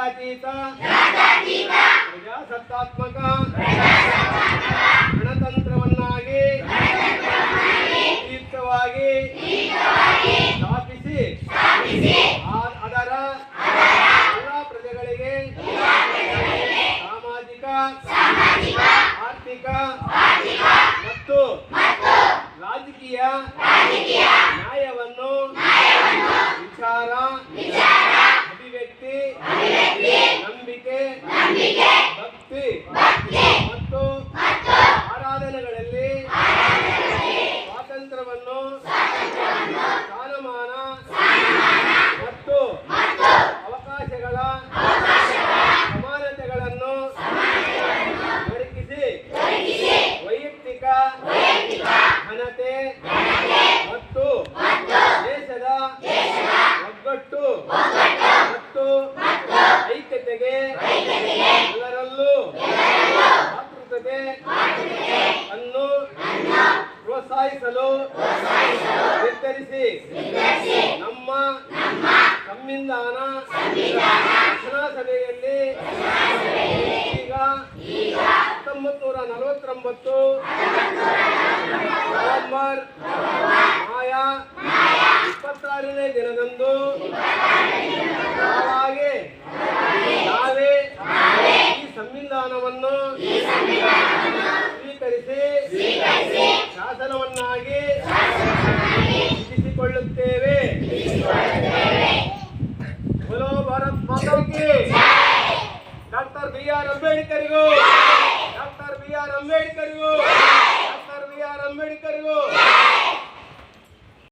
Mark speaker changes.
Speaker 1: ಜಾತ್ಯತೀತ ಪ್ರಜಾಸತ್ತಾತ್ಮಕ ಗಣತಂತ್ರವನ್ನಾಗಿ ಉಪಯುಕ್ತವಾಗಿ ಸ್ಥಾಪಿಸಿ ಅದರ ಎಲ್ಲ ಪ್ರಜೆಗಳಿಗೆ ಸಾಮಾಜಿಕ ಆರ್ಥಿಕ ಮತ್ತು ರಾಜಕೀಯ ನ್ಯಾಯವನ್ನು ವಿಚಾರ ಅಭಿವ್ಯಕ್ತಿ ನಂಬಿಕೆ ಭಕ್ತಿ ಮತ್ತು ಆರಾಧನೆಗಳಲ್ಲಿ ಸ್ವಾತಂತ್ರ್ಯವನ್ನು ಸ್ಥಾನಮಾನ ಮತ್ತು ಅವಕಾಶಗಳ ಸಮಾನತೆಗಳನ್ನು ದೊರಕಿಸಿ ವೈಯಕ್ತಿಕ ಘನತೆ ಮತ್ತು ದೇಶದ ಒಗ್ಗಟ್ಟು ಮತ್ತು ಐಕ್ಯತೆಗೆ ಎಲ್ಲರಲ್ಲೂ ಮಾತೃಕತೆ ಅನ್ನು ಪ್ರೋತ್ಸಾಹಿಸಲು ನಿರ್ಧರಿಸಿ ನಮ್ಮ ಸಂವಿಧಾನ ರಚನಾ ಸಭೆಯಲ್ಲಿ ಈಗ 1949 ನವೆಂಬರ್ ಮಾಯಾ 26ನೇ ದಿನದಂದು ನಾವೇ ಈ ಸಂವಿಧಾನವನ್ನು ಸ್ವೀಕರಿಸಿ ಶಾಸನವನ್ನಾಗಿ